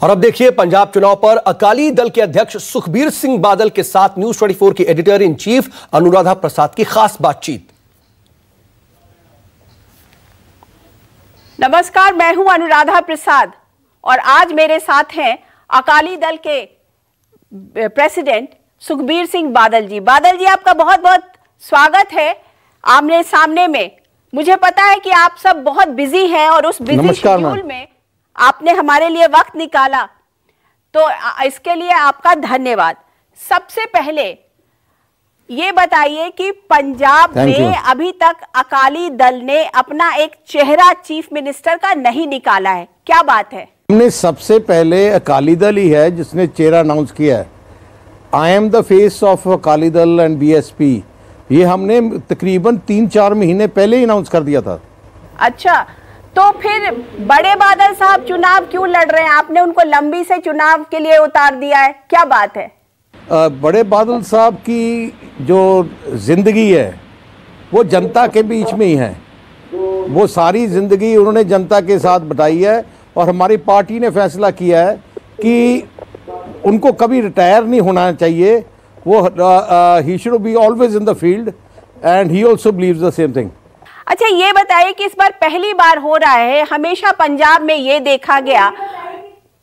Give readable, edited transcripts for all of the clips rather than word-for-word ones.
और अब देखिए पंजाब चुनाव पर अकाली दल के अध्यक्ष सुखबीर सिंह बादल के साथ न्यूज 24 की editor in chief Anuradha Prasad की खास बातचीत। नमस्कार, मैं हूं अनुराधा प्रसाद और आज मेरे साथ हैं अकाली दल के प्रेसिडेंट सुखबीर सिंह बादल जी। बादल जी, आपका बहुत बहुत स्वागत है आमने सामने में। मुझे पता है कि आप सब बहुत बिजी हैं और उस बिजी शेड्यूल में आपने हमारे लिए वक्त निकाला, तो इसके लिए आपका धन्यवाद। सबसे पहले ये बताइए कि पंजाब में अभी तक अकाली दल ने अपना एक चेहरा चीफ मिनिस्टर का नहीं निकाला है, क्या बात है? हमने सबसे पहले अकाली दल ही है जिसने चेहरा अनाउंस किया है। I am the face of Akali Dal and BSP, ये हमने तकरीबन 3-4 महीने पहले ही अनाउंस कर दिया था। अच्छा, तो फिर बड़े बादल साहब चुनाव क्यों लड़ रहे हैं? आपने उनको लंबी से चुनाव के लिए उतार दिया है, क्या बात है? बड़े बादल साहब की जो जिंदगी है वो जनता के बीच में ही है। वो सारी जिंदगी उन्होंने जनता के साथ बिताई है और हमारी पार्टी ने फैसला किया है कि उनको कभी रिटायर नहीं होना चाहिए। वो he should be always in the field and he also believes the same thing. अच्छा, ये बताइए कि इस बार पहली बार हो रहा है, हमेशा पंजाब में ये देखा गया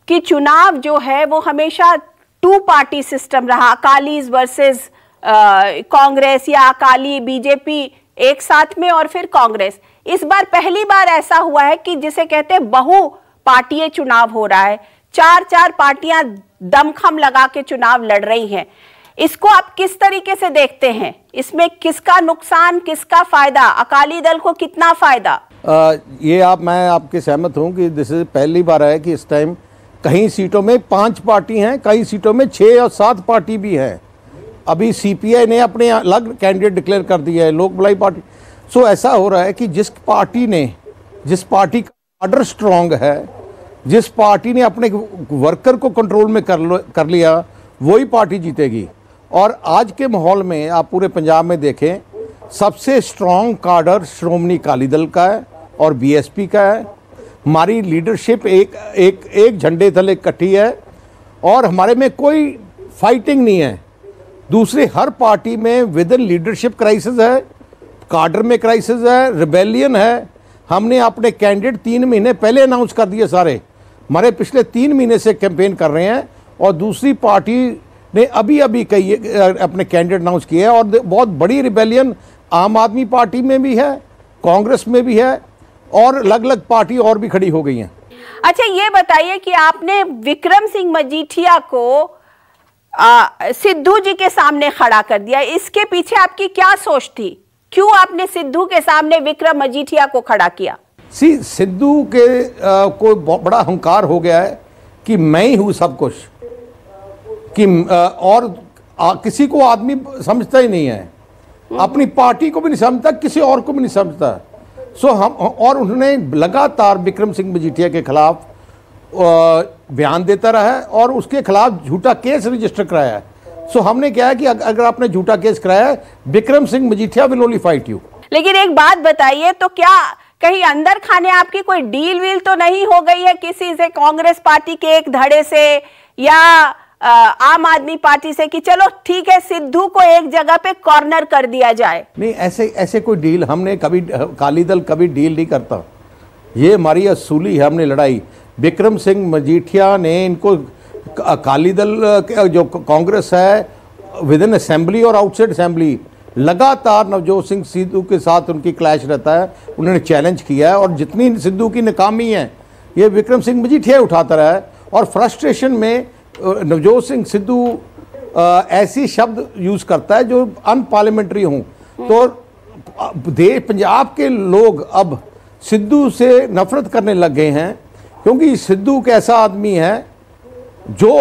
कि चुनाव जो है वो हमेशा 2 पार्टी सिस्टम रहा, अकालीज वर्सेस कांग्रेस या अकाली बीजेपी एक साथ में और फिर कांग्रेस। इस बार पहली बार ऐसा हुआ है कि जिसे कहते हैं बहु पार्टीय चुनाव हो रहा है, 4 पार्टियां दमखम लगा के चुनाव लड़ रही हैं। इसको आप किस तरीके से देखते हैं? इसमें किसका नुकसान, किसका फायदा? अकाली दल को कितना फायदा? मैं आपके सहमत हूं कि दिस पहली बार है कि इस टाइम कहीं सीटों में 5 पार्टी हैं, कई सीटों में 6 और 7 पार्टी भी हैं। अभी सीपीआई ने अपने अलग कैंडिडेट डिक्लेयर कर दिया है, लोक भलाई पार्टी। सो ऐसा हो रहा है कि जिस पार्टी का ऑर्डर स्ट्रांग है, जिस पार्टी ने अपने वर्कर को कंट्रोल में कर लिया, वही पार्टी जीतेगी। और आज के माहौल में आप पूरे पंजाब में देखें, सबसे स्ट्रॉन्ग कार्डर श्रोमणी अकाली दल का है और बीएसपी का है। हमारी लीडरशिप एक झंडे तले इकट्ठी है और हमारे में कोई फाइटिंग नहीं है। दूसरी हर पार्टी में विद इन लीडरशिप क्राइसिस है, कार्डर में क्राइसिस है, रिबेलियन है। हमने अपने कैंडिडेट 3 महीने पहले अनाउंस कर दिए सारे। हमारे पिछले 3 महीने से कैंपेन कर रहे हैं और दूसरी पार्टी ने अभी कई अपने कैंडिडेट अनाउंस किए हैं और बहुत बड़ी रिबेलियन आम आदमी पार्टी में भी है, कांग्रेस में भी है और अलग-अलग पार्टी और भी खड़ी हो गई हैं। अच्छा, ये बताइए कि आपने विक्रम सिंह मजीठिया को सिद्धू जी के सामने खड़ा कर दिया, इसके पीछे आपकी क्या सोच थी? क्यों आपने सिद्धू के सामने विक्रम मजीठिया को खड़ा किया? सिद्धू के को बड़ा अहंकार हो गया है कि मैं ही हूं सब कुछ, कि और किसी को आदमी समझता ही नहीं है, अपनी पार्टी को भी नहीं समझता, किसी और को भी नहीं समझता। सो हम और उन्होंने लगातार विक्रम सिंह मजीठिया के खिलाफ बयान देता रहा है और उसके खिलाफ झूठा केस रजिस्टर कराया है। सो हमने क्या है कि अगर आपने झूठा केस कराया है, Vikram Singh Majithia will only fight you. लेकिन एक बात बताइए, तो क्या कहीं अंदर खाने आपकी कोई डील वील तो नहीं हो गई है किसी से, कांग्रेस पार्टी के एक धड़े से या आम आदमी पार्टी से, कि चलो ठीक है सिद्धू को एक जगह पे कॉर्नर कर दिया जाए? नहीं, ऐसे कोई डील हमने कभी, अकाली दल कभी डील नहीं करता। ये हमारी असूली है, हमने लड़ाई। विक्रम सिंह मजीठिया ने इनको, अकाली दल जो कांग्रेस है विद इन असेंबली और आउटसाइड असेंबली, लगातार नवजोत सिंह सिद्धू के साथ उनकी क्लैश रहता है। उन्होंने चैलेंज किया है और जितनी सिद्धू की नाकामी है ये विक्रम सिंह मजीठिया उठाता रहा है। और फ्रस्ट्रेशन में नवजोत सिंह सिद्धू ऐसी शब्द यूज करता है जो अनपार्लियामेंट्री हों। तो पंजाब के लोग अब सिद्धू से नफरत करने लग गए हैं, क्योंकि सिद्धू एक ऐसा आदमी है जो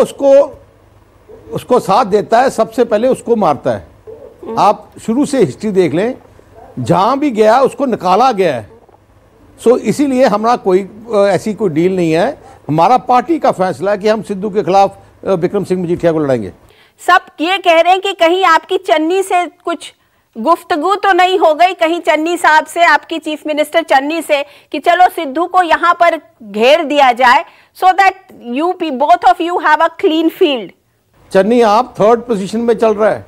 उसको साथ देता है, सबसे पहले उसको मारता है। आप शुरू से हिस्ट्री देख लें, जहां भी गया उसको निकाला गया है। सो इसीलिए हमारा कोई ऐसी कोई डील नहीं है। हमारा पार्टी का फैसला है कि हम सिद्धू के खिलाफ विक्रम सिंह मजीठिया को लड़ाएंगे। सब ये कह रहे हैं कि कहीं आपकी चन्नी से कुछ गुफ्तगू तो नहीं हो गई कहीं चन्नी साहब से, आपकी चीफ मिनिस्टर चन्नी से, कि चलो सिद्धू को यहां पर घेर दिया जाए so that you both of you have a clean field? Channi आप थर्ड पोजीशन में चल रहा है।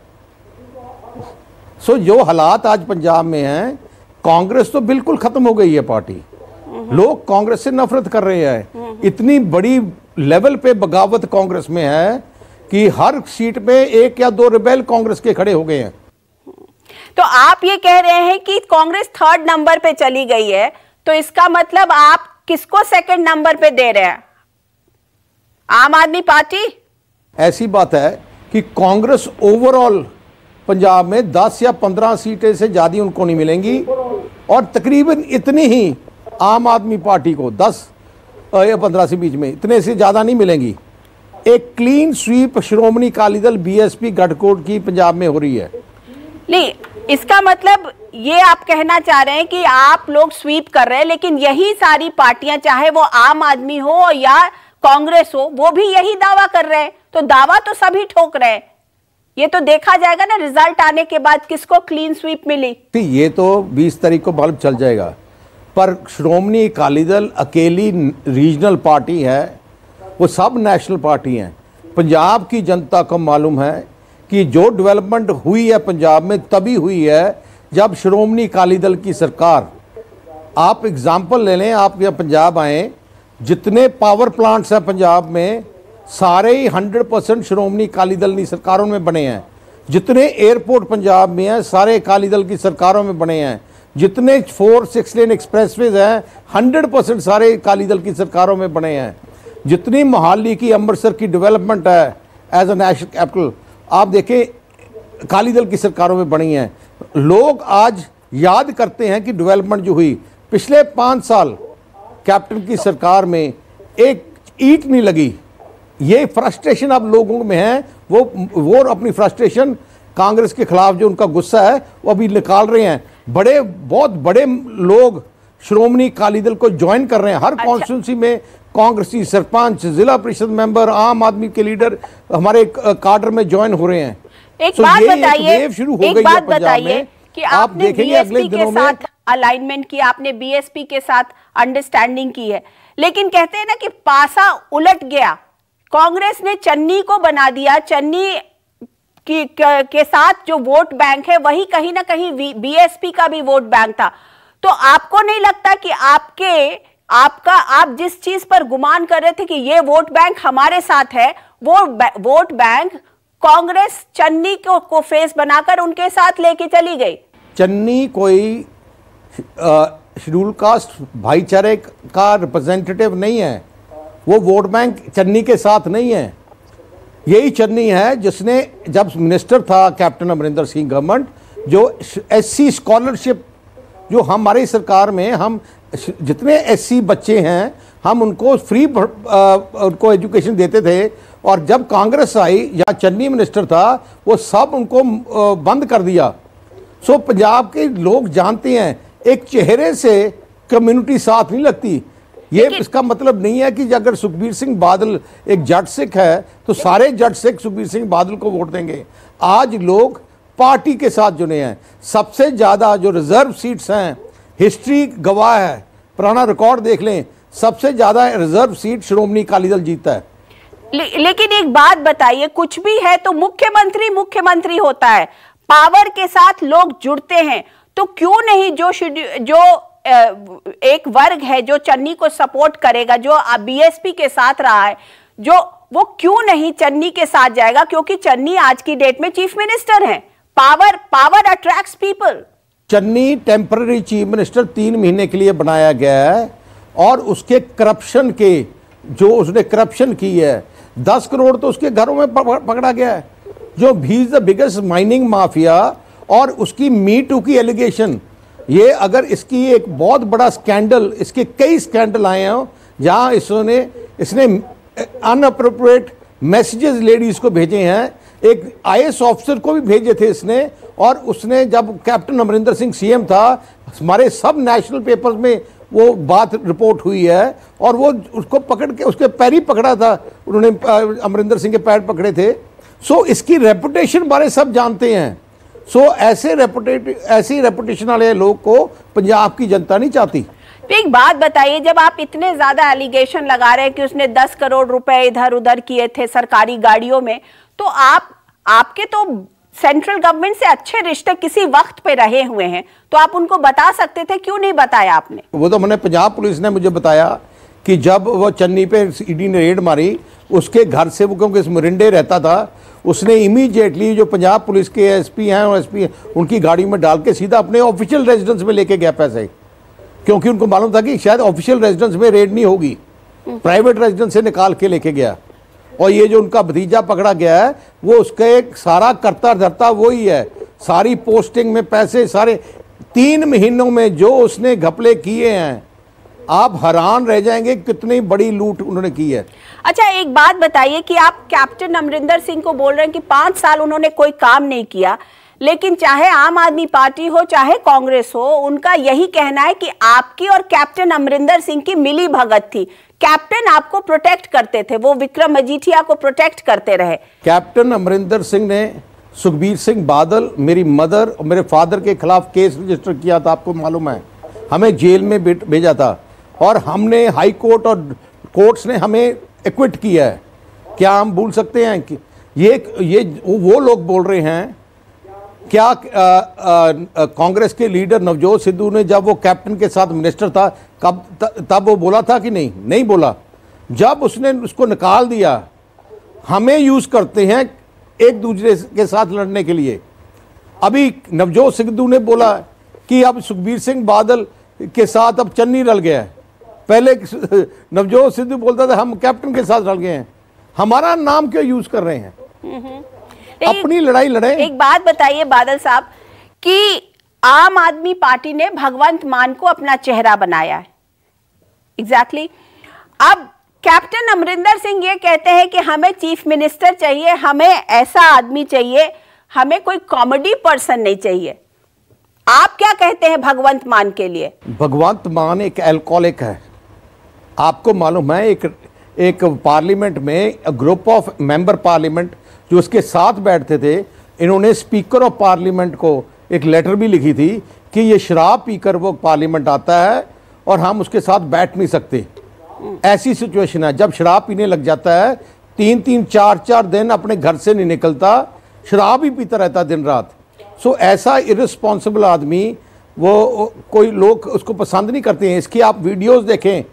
जो हालात आज पंजाब में हैं, कांग्रेस तो बिल्कुल खत्म हो गई है पार्टी। लोग कांग्रेस से नफरत कर रहे हैं। इतनी बड़ी लेवल पे बगावत कांग्रेस में है कि हर सीट में 1 या 2 रिबेल कांग्रेस के खड़े हो गए हैं। तो आप ये कह रहे हैं कि कांग्रेस 3rd नंबर पे चली गई है, तो इसका मतलब आप किसको 2nd नंबर पे दे रहे हैं? आम आदमी पार्टी? ऐसी बात है कि कांग्रेस ओवरऑल पंजाब में 10 या 15 सीटें से ज्यादा उनको नहीं मिलेंगी, और तकरीबन इतनी ही आम आदमी पार्टी को 10 या 15 से बीच में, इतने से ज्यादा नहीं मिलेंगी। एक क्लीन स्वीप श्रोमणी अकाली दल बीएसपी गठजोड़ की पंजाब में हो रही है। नहीं, इसका मतलब ये आप कहना चाह रहे हैं कि आप लोग स्वीप कर रहे हैं, लेकिन यही सारी पार्टियां, चाहे वो आम आदमी हो या कांग्रेस हो, वो भी यही दावा कर रहे हैं। तो दावा तो सभी ठोक रहे हैं। ये तो देखा जाएगा ना रिजल्ट आने के बाद किसको क्लीन स्वीप मिली। ये तो 20 तारीख को बल्ब चल जाएगा, पर श्रोमणी अकाली दल अकेली रीजनल पार्टी है, वो सब नेशनल पार्टी हैं। पंजाब की जनता को मालूम है कि जो डेवलपमेंट हुई है पंजाब में तभी हुई है जब श्रोमणी अकाली दल की सरकार, आप एग्जाम्पल ले लें, आप यहाँ पंजाब आए, जितने पावर प्लांट्स हैं पंजाब में सारे ही 100% श्रोमणी अकाली दल की सरकारों में बने हैं। जितने एयरपोर्ट पंजाब में हैं सारे अकाली दल की सरकारों में बने हैं। जितने 4-6 लेन एक्सप्रेसवेज हैं 100% सारे अकाली दल की सरकारों में बने हैं। जितनी मोहाली की, अमृतसर की डेवलपमेंट है एज अ नेशनल कैपिटल, आप देखें अकाली दल की सरकारों में बनी है। लोग आज याद करते हैं कि डेवलपमेंट जो हुई पिछले 5 साल कैप्टन की सरकार में, एक ईंट नहीं लगी। ये फ्रस्ट्रेशन अब लोगों में है, वो अपनी फ्रस्ट्रेशन कांग्रेस के खिलाफ जो उनका गुस्सा है वो अभी निकाल रहे हैं। बहुत बड़े लोग श्रोमणी अकाली दल को ज्वाइन कर रहे हैं। हर कॉन्स्टिट्यूंसी में कांग्रेसी सरपंच, जिला परिषद मेंबर, आम आदमी के लीडर हमारे काडर में ज्वाइन हो रहे हैं। एक बात बताइए कि आपने बीएसपी के साथ अलाइनमेंट की, आपने बीएसपी के साथ अंडरस्टैंडिंग की है, लेकिन कहते हैं ना कि पासा उलट गया। कांग्रेस ने चन्नी को बना दिया। चन्नी के साथ जो वोट बैंक है वही कहीं ना कहीं बीएसपी का भी वोट बैंक था। तो आपको नहीं लगता कि आप जिस चीज पर गुमान कर रहे थे कि ये वोट बैंक हमारे साथ है, वो वोट बैंक कांग्रेस चन्नी को फेस बनाकर उनके साथ लेके चली गई? चन्नी कोई शेड्यूल कास्ट भाईचारे का रिप्रेजेंटेटिव नहीं है। वो वोट बैंक चन्नी के साथ नहीं है। यही चन्नी है जिसने, जब मिनिस्टर था कैप्टन अमरिंदर सिंह गवर्नमेंट, जो एससी स्कॉलरशिप जो हमारी सरकार में, हम जितने एससी बच्चे हैं हम उनको फ्री उनको एजुकेशन देते थे, और जब कांग्रेस आई या चन्नी मिनिस्टर था वो सब उनको बंद कर दिया। पंजाब के लोग जानते हैं एक चेहरे से कम्युनिटी साथ नहीं लगती। ये इसका मतलब नहीं है कि अगर सुखबीर सिंह बादल एक जट सिख है तो सारे जट सिख सुखबीर सिंह बादल को वोट देंगे। आज लोग पार्टी के साथ जुड़े हैं। सबसे ज्यादा जो रिजर्व सीट्स हैं, हिस्ट्री गवाह है, पुराना रिकॉर्ड देख लें, सबसे ज्यादा रिजर्व सीट श्रोमणी अकाली दल जीता है। लेकिन एक बात बताइए, कुछ भी है तो मुख्यमंत्री होता है, पावर के साथ लोग जुड़ते हैं, तो क्यों नहीं जो एक वर्ग है जो चन्नी को सपोर्ट करेगा, जो बीएसपी के साथ रहा है, वो क्यों नहीं चन्नी के साथ जाएगा? क्योंकि चन्नी आज की डेट में चीफ मिनिस्टर है। Power attracts people. Channi temporary chief minister 3 महीने के लिए बनाया गया है, और उसके करप्शन के, जो उसने करप्शन की है, 10 करोड़ तो उसके घरों में पकड़ा गया है। जो he is the biggest mining mafia, और उसकी मी टू की एलिगेशन, ये अगर इसकी एक बहुत बड़ा स्कैंडल, इसके कई स्कैंडल आए हैं जहां इसने अनअप्रोप्रिएट मैसेजेस लेडीज को भेजे हैं। एक आईएएस ऑफिसर को भी भेजे थे इसने, और उसने जब कैप्टन अमरिंदर सिंह सीएम था, हमारे सब नेशनल पेपर्स में वो बात रिपोर्ट हुई है, और वो उसको पकड़ के उसके पैर ही पकड़ा था, उन्होंने अमरिंदर सिंह के पैर पकड़े थे। इसकी रेपुटेशन बारे सब जानते हैं। सो ऐसे ऐसी रेपुटेशन वाले लोग को पंजाब की जनता नहीं चाहती। एक बात बताइए, जब आप इतने ज्यादा एलिगेशन लगा रहे हैं कि उसने 10 करोड़ रुपए इधर उधर किए थे सरकारी गाड़ियों में, तो आपके तो सेंट्रल गवर्नमेंट से अच्छे रिश्ते किसी वक्त पे रहे हुए हैं, तो आप उनको बता सकते थे, क्यों नहीं बताया आपने? वो तो मैंने पंजाब पुलिस ने मुझे बताया कि जब वो चन्नी पे ईडी ने रेड मारी, उसके घर से वो क्योंकि मोरिंडे रहता था, उसने इमीडिएटली जो पंजाब पुलिस के एसपी हैं और एसपी उनकी गाड़ी में डाल के सीधा अपने ऑफिशियल रेजिडेंस में लेके गया पैसे, क्योंकि उनको मालूम था कि शायद ऑफिशियल रेजिडेंस में रेड नहीं होगी, प्राइवेट रेजिडेंस से निकाल के लेके गया। और ये जो उनका भतीजा पकड़ा गया है वो उसका एक सारा करता धरता वही है, सारी पोस्टिंग में पैसे सारे 3 महीनों में जो उसने घपले किए हैं, आप हैरान रह जाएंगे कितनी बड़ी लूट उन्होंने की है। अच्छा, एक बात बताइए कि आप कैप्टन अमरिंदर सिंह को बोल रहे हैं कि 5 साल उन्होंने कोई काम नहीं किया, लेकिन चाहे आम आदमी पार्टी हो चाहे कांग्रेस हो, उनका यही कहना है कि आपकी और कैप्टन अमरिंदर सिंह की मिली भगत थी। कैप्टन आपको प्रोटेक्ट करते थे, वो विक्रम मजीठिया को प्रोटेक्ट करते रहे। कैप्टन अमरिंदर सिंह ने सुखबीर सिंह बादल, मेरी मदर और मेरे फादर के खिलाफ केस रजिस्टर किया था, आपको मालूम है, हमें जेल में भेजा था, और हमने हाई कोर्ट और कोर्ट्स ने हमें एक्विट किया है। क्या हम भूल सकते हैं कि ये वो लोग बोल रहे हैं? क्या कांग्रेस के लीडर नवजोत सिद्धू ने जब वो कैप्टन के साथ मिनिस्टर था तब वो बोला था कि नहीं बोला? जब उसने उसको निकाल दिया, हमें यूज करते हैं एक दूसरे के साथ लड़ने के लिए। अभी नवजोत सिद्धू ने बोला कि अब सुखबीर सिंह बादल के साथ अब चन्नी रल गया है, पहले नवजोत सिद्धू बोलता था हम कैप्टन के साथ रल गए हैं। हमारा नाम क्यों यूज कर रहे हैं? अपनी लड़ाई लड़े। एक बात बताइए बादल साहब कि आम आदमी पार्टी ने भगवंत मान को अपना चेहरा बनाया है, एग्जैक्टली। अब कैप्टन अमरिंदर सिंह ये कहते हैं कि हमें चीफ मिनिस्टर चाहिए, हमें ऐसा आदमी चाहिए, हमें कोई कॉमेडी पर्सन नहीं चाहिए। आप क्या कहते हैं भगवंत मान के लिए? भगवंत मान एक एल्कोहलिक है, आपको मालूम है। एक पार्लियामेंट में ग्रुप ऑफ मेंबर पार्लियामेंट जो उसके साथ बैठते थे, इन्होंने स्पीकर ऑफ पार्लियामेंट को एक लेटर भी लिखी थी कि ये शराब पीकर वो पार्लियामेंट आता है और हम उसके साथ बैठ नहीं सकते। ऐसी सिचुएशन है, जब शराब पीने लग जाता है 3-3, 4-4 दिन अपने घर से नहीं निकलता, शराब ही पीता रहता दिन रात। सो ऐसा इररिस्पॉन्सिबल आदमी वो कोई लोग उसको पसंद नहीं करते हैं। इसकी आप वीडियोस देखें,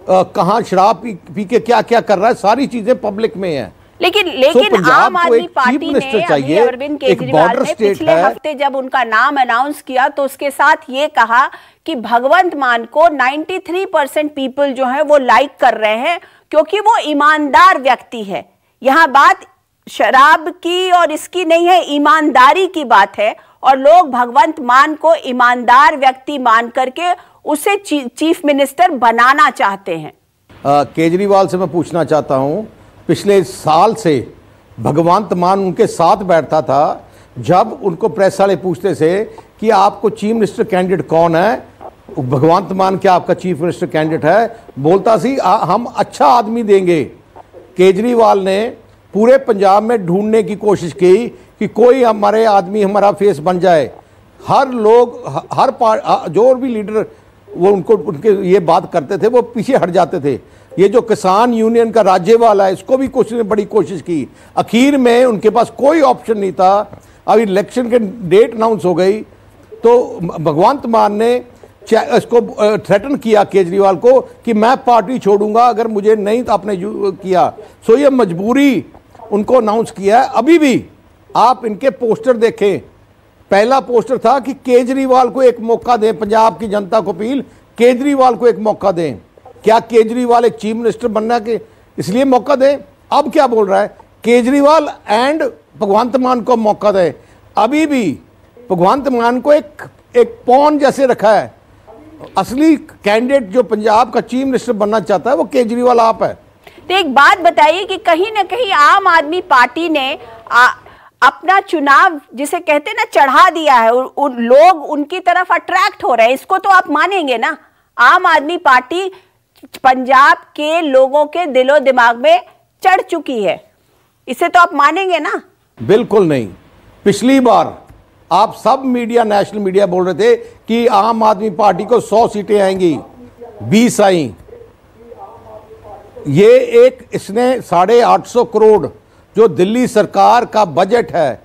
कहाँ शराब पी के क्या क्या कर रहा है, सारी चीजें पब्लिक में है। लेकिन आम आदमी पार्टी ने अरविंद केजरीवाल ने पिछले हफ्ते जब उनका नाम अनाउंस किया तो उसके साथ ये कहा कि भगवंत मान को 93% पीपल जो है वो लाइक कर रहे हैं क्योंकि वो ईमानदार व्यक्ति है। यहाँ बात शराब की और इसकी नहीं है, ईमानदारी की बात है, और लोग भगवंत मान को ईमानदार व्यक्ति मान करके उसे चीफ मिनिस्टर बनाना चाहते हैं। केजरीवाल से मैं पूछना चाहता हूं, पिछले साल से भगवंत मान उनके साथ बैठता था। जब उनको प्रेस वाले पूछते थे कि आपको चीफ मिनिस्टर कैंडिडेट कौन है, भगवंत मान क्या आपका चीफ मिनिस्टर कैंडिडेट है, बोलता सी हम अच्छा आदमी देंगे। केजरीवाल ने पूरे पंजाब में ढूंढने की कोशिश की कि कोई हमारे आदमी हमारा फेस बन जाए। हर लोग जो भी लीडर वो उनके ये बात करते थे वो पीछे हट जाते थे। ये जो किसान यूनियन का राज्यपाल है इसको भी कुछ ने बड़ी कोशिश की, आखिर में उनके पास कोई ऑप्शन नहीं था। अब इलेक्शन के डेट अनाउंस हो गई तो भगवंत मान ने इसको थ्रेटन किया केजरीवाल को कि मैं पार्टी छोड़ूंगा अगर मुझे नहीं तो आपने किया। सो ये मजबूरी उनको अनाउंस किया है। अभी भी आप इनके पोस्टर देखें, पहला पोस्टर था कि केजरीवाल को एक मौका दें, पंजाब की जनता को अपील, केजरीवाल को एक मौका दें। क्या केजरीवाल एक चीफ मिनिस्टर बनना के इसलिए मौका दें? अब क्या बोल रहा है, केजरीवाल एंड भगवंत मान को मौका दें। अभी भी भगवंत मान को एक पॉन जैसे रखा है। असली कैंडिडेट जो पंजाब का चीफ मिनिस्टर बनना चाहता है वो केजरीवाल आप है। तो एक बात बताइए कि कहीं ना कहीं आम आदमी पार्टी ने अपना चुनाव जिसे कहते हैं ना चढ़ा दिया है, लोग उनकी तरफ अट्रैक्ट हो रहे हैं, इसको तो आप मानेंगे ना? आम आदमी पार्टी पंजाब के लोगों के दिलो दिमाग में चढ़ चुकी है, इसे तो आप मानेंगे ना? बिल्कुल नहीं। पिछली बार आप सब मीडिया, नेशनल मीडिया बोल रहे थे कि आम आदमी पार्टी को 100 सीटें आएंगी, 20 आई। ये एक इसने 850 करोड़ जो दिल्ली सरकार का बजट है,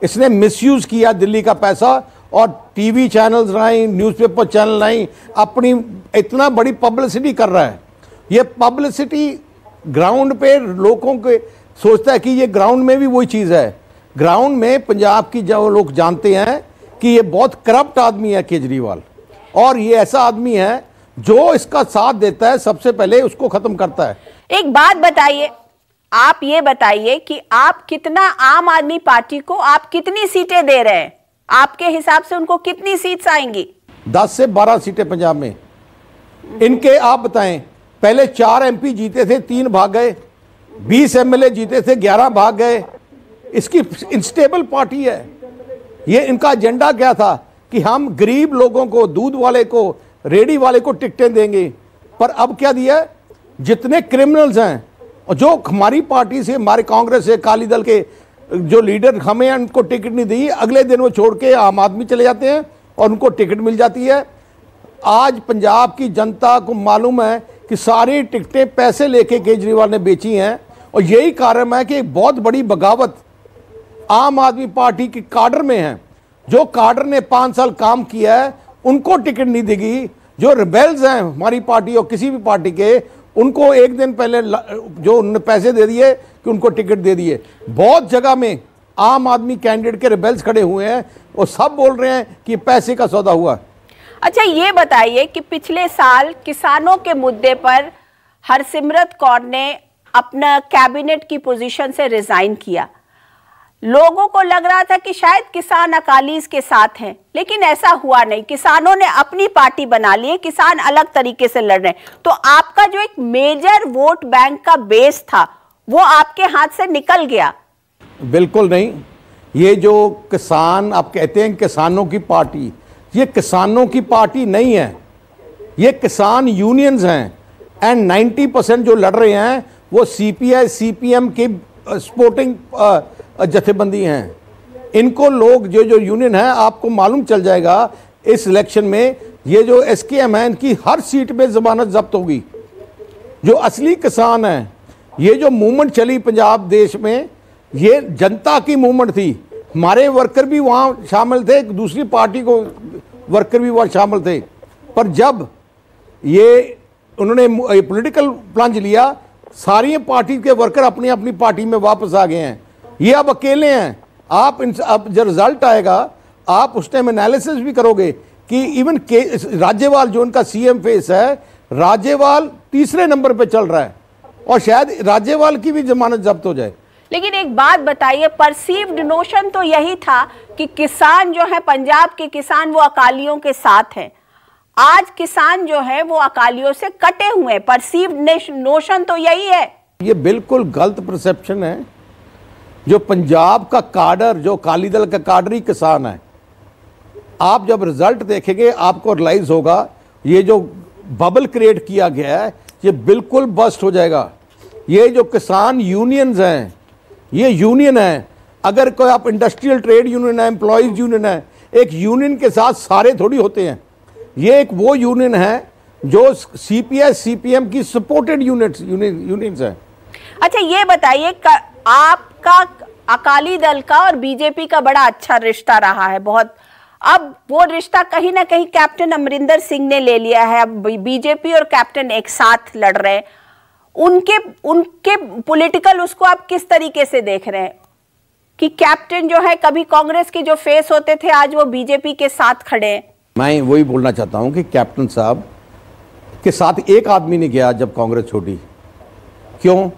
इसने मिसयूज किया दिल्ली का पैसा, और टीवी चैनल्स नहीं, न्यूज़पेपर चैनल नहीं, अपनी इतना बड़ी पब्लिसिटी कर रहा है। ये पब्लिसिटी ग्राउंड पे लोगों के सोचता है कि ये ग्राउंड में भी वही चीज़ है। ग्राउंड में पंजाब की जो लोग जानते हैं कि ये बहुत करप्ट आदमी है केजरीवाल, और ये ऐसा आदमी है जो इसका साथ देता है सबसे पहले उसको खत्म करता है। एक बात बताइए, आप ये बताइए कि आप कितना आम आदमी पार्टी को आप कितनी सीटें दे रहे हैं? आपके हिसाब से उनको कितनी सीट्स आएंगी? 10 से 12 सीटें पंजाब में इनके। आप बताएं, पहले 4 MP जीते थे, 3 भाग गए, 20 MLA जीते थे, 11 भाग गए। इसकी इंस्टेबल पार्टी है। ये इनका एजेंडा क्या था कि हम गरीब लोगों को, दूध वाले को, रेडी वाले को टिकटें देंगे, पर अब क्या दिया? जितने क्रिमिनल्स हैं और जो हमारी पार्टी से, हमारे कांग्रेस से, अकाली दल के जो लीडर, हमें उनको टिकट नहीं दी, अगले दिन वो छोड़ के आम आदमी चले जाते हैं और उनको टिकट मिल जाती है। आज पंजाब की जनता को मालूम है कि सारी टिकटें पैसे लेके केजरीवाल ने बेची हैं, और यही कारण है कि एक बहुत बड़ी बगावत आम आदमी पार्टी के काडर में है। जो काडर ने 5 साल काम किया है उनको टिकट नहीं देगी। जो रिबेल्स हैं हमारी पार्टी और किसी भी पार्टी के, उनको एक दिन पहले जो उन्होंने पैसे दे दिए कि उनको टिकट दे दिए। बहुत जगह में आम आदमी कैंडिडेट के रिबेल्स खड़े हुए हैं, वो सब बोल रहे हैं कि पैसे का सौदा हुआ। अच्छा, ये बताइए कि पिछले साल किसानों के मुद्दे पर हरसिमरत कौर ने अपना कैबिनेट की पोजीशन से रिजाइन किया। लोगों को लग रहा था कि शायद किसान अकालीज के साथ हैं, लेकिन ऐसा हुआ नहीं। किसानों ने अपनी पार्टी बना ली है, किसान अलग तरीके से लड़ रहे हैं। तो आपका जो एक मेजर वोट बैंक का बेस था वो आपके हाथ से निकल गया। बिल्कुल नहीं। ये जो किसान आप कहते हैं किसानों की पार्टी, ये किसानों की पार्टी नहीं है, ये किसान यूनियंस हैं। एंड 90% जो लड़ रहे हैं वो CPI CPM की सपोर्टिंग जथेबंदी हैं। इनको लोग जो यूनियन है, आपको मालूम चल जाएगा इस इलेक्शन में ये जो SKM है, इनकी हर सीट में जमानत जब्त होगी। जो असली किसान हैं, ये जो मूवमेंट चली पंजाब देश में, ये जनता की मूवमेंट थी। हमारे वर्कर भी वहाँ शामिल थे, दूसरी पार्टी को वर्कर भी वहाँ शामिल थे। पर जब ये उन्होंने पॉलिटिकल प्लंज लिया, सारी पार्टी के वर्कर अपनी अपनी पार्टी में वापस आ गए हैं। ये अब अकेले हैं। आप अब जब रिजल्ट आएगा, आप उस टाइम एनालिसिस भी करोगे कि इवन राज्यपाल जो उनका CM फेस है, राज्यपाल तीसरे नंबर पे चल रहा है, और शायद राज्यपाल की भी जमानत जब्त हो जाए। लेकिन एक बात बताइए, परसीव्ड नोशन तो यही था कि किसान जो है, पंजाब के किसान, वो अकालियों के साथ हैं। आज किसान जो है वो अकालियों से कटे हुए हैं। परसीव्ड नोशन तो यही है। ये बिल्कुल गलत परसेप्शन है। जो पंजाब का काडर, जो अकाली दल का काडर ही किसान है। आप जब रिजल्ट देखेंगे आपको रियलाइज होगा ये जो बबल क्रिएट किया गया है ये बिल्कुल बस्ट हो जाएगा। ये जो किसान यूनियंस हैं, ये यूनियन है। अगर कोई आप इंडस्ट्रियल ट्रेड यूनियन है, एम्प्लॉयज यूनियन है, एक यूनियन के साथ सारे थोड़ी होते हैं। ये एक वो यूनियन है जो CPI CPM की सपोर्टेड यूनियंस है। अच्छा, ये बताइए, आपका अकाली दल का और बीजेपी का बड़ा अच्छा रिश्ता रहा है बहुत। अब वो रिश्ता कहीं ना कहीं कैप्टन अमरिंदर सिंह ने ले लिया है। अब बीजेपी और कैप्टन एक साथ लड़ रहे हैं। उनके पॉलिटिकल उसको आप किस तरीके से देख रहे हैं कि कैप्टन जो है, कभी कांग्रेस के जो फेस होते थे, आज वो बीजेपी के साथ खड़े हैं? मैं वही बोलना चाहता हूं कि कैप्टन साहब के साथ एक आदमी नहीं गया जब कांग्रेस छोड़ी। क्यों?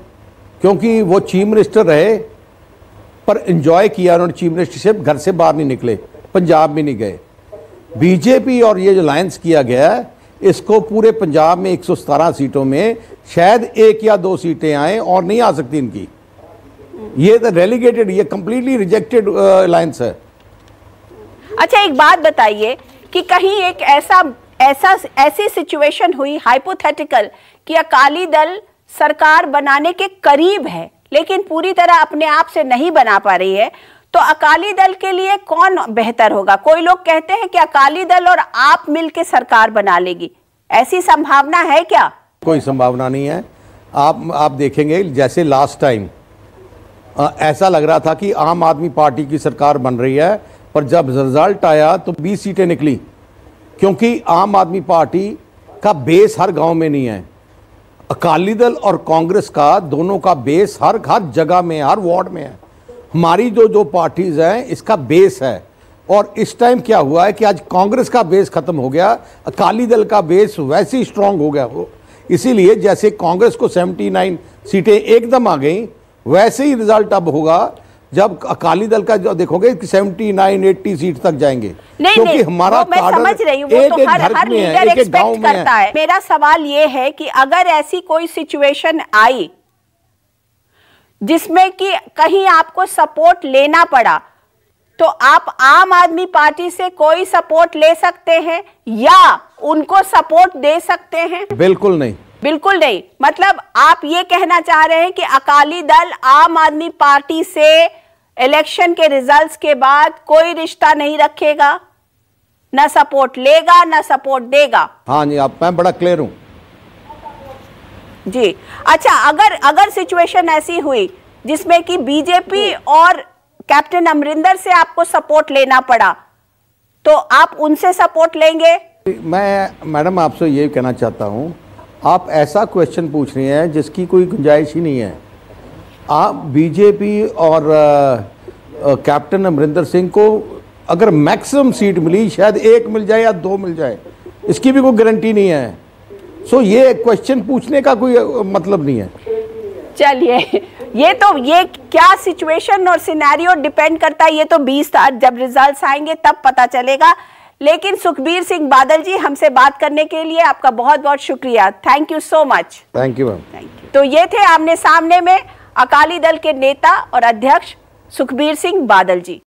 क्योंकि वो चीफ मिनिस्टर रहे, पर एंजॉय किया उन्होंने चीफ मिनिस्टरशिप, घर से बाहर नहीं निकले, पंजाब में नहीं गए। बीजेपी और ये जो अलायंस किया गया है, इसको पूरे पंजाब में 117 सीटों में शायद 1 या 2 सीटें आए और नहीं आ सकती इनकी। ये तो रेलीगेटेड, ये कंप्लीटली रिजेक्टेड अलायंस है। अच्छा, एक बात बताइए कि कहीं एक ऐसी सिचुएशन हुई, हाइपोथेटिकल, कि अकाली दल सरकार बनाने के करीब है लेकिन पूरी तरह अपने आप से नहीं बना पा रही है, तो अकाली दल के लिए कौन बेहतर होगा? कोई लोग कहते हैं कि अकाली दल और आप मिलकर सरकार बना लेगी, ऐसी संभावना है क्या? कोई संभावना नहीं है। आप देखेंगे जैसे लास्ट टाइम ऐसा लग रहा था कि आम आदमी पार्टी की सरकार बन रही है, पर जब रिजल्ट आया तो 20 सीटें निकली, क्योंकि आम आदमी पार्टी का बेस हर गांव में नहीं है। अकाली दल और कांग्रेस का दोनों का बेस हर जगह में, हर वार्ड में है। हमारी जो पार्टीज हैं इसका बेस है, और इस टाइम क्या हुआ है कि आज कांग्रेस का बेस खत्म हो गया, अकाली दल का बेस वैसे ही स्ट्रांग हो गया हो। इसीलिए जैसे कांग्रेस को 79 सीटें एकदम आ गई, वैसे ही रिजल्ट अब होगा जब अकाली दल का जो देखोगे कि 79-80 सीट तक जाएंगे। क्योंकि हमारा मैं समझ रही हूँ, वो तो हर लीडर एक्सपेक्ट करता है। मेरा सवाल ये है कि अगर ऐसी कोई सिचुएशन आई जिसमें कि कहीं आपको सपोर्ट लेना पड़ा, तो आप आम आदमी पार्टी से कोई सपोर्ट ले सकते हैं या उनको सपोर्ट दे सकते हैं? बिल्कुल नहीं, बिल्कुल नहीं। मतलब आप ये कहना चाह रहे हैं कि अकाली दल आम आदमी पार्टी से इलेक्शन के रिजल्ट्स के बाद कोई रिश्ता नहीं रखेगा, ना सपोर्ट लेगा ना सपोर्ट देगा? हाँ जी, मैं बड़ा क्लियर हूं जी। अच्छा, अगर सिचुएशन ऐसी हुई जिसमें कि बीजेपी और कैप्टन अमरिंदर से आपको सपोर्ट लेना पड़ा, तो आप उनसे सपोर्ट लेंगे? मैं मैडम आपसे ये कहना चाहता हूं, आप ऐसा क्वेश्चन पूछ रही हैं जिसकी कोई गुंजाइश ही नहीं है। आप बीजेपी और कैप्टन अमरिंदर सिंह को अगर मैक्सिमम सीट मिली, शायद 1 मिल जाए या 2 मिल जाए, इसकी भी कोई गारंटी नहीं है। सो ये क्वेश्चन पूछने का कोई मतलब नहीं है। चलिए, ये क्या सिचुएशन और सिनेरियो डिपेंड करता है, ये तो 20 तारीख जब रिजल्ट्स आएंगे तब पता चलेगा। लेकिन सुखबीर सिंह बादल जी, हमसे बात करने के लिए आपका बहुत बहुत शुक्रिया। Thank you so much. Thank you ma'am. Thank you. तो ये थे आमने सामने में अकाली दल के नेता और अध्यक्ष सुखबीर सिंह बादल जी।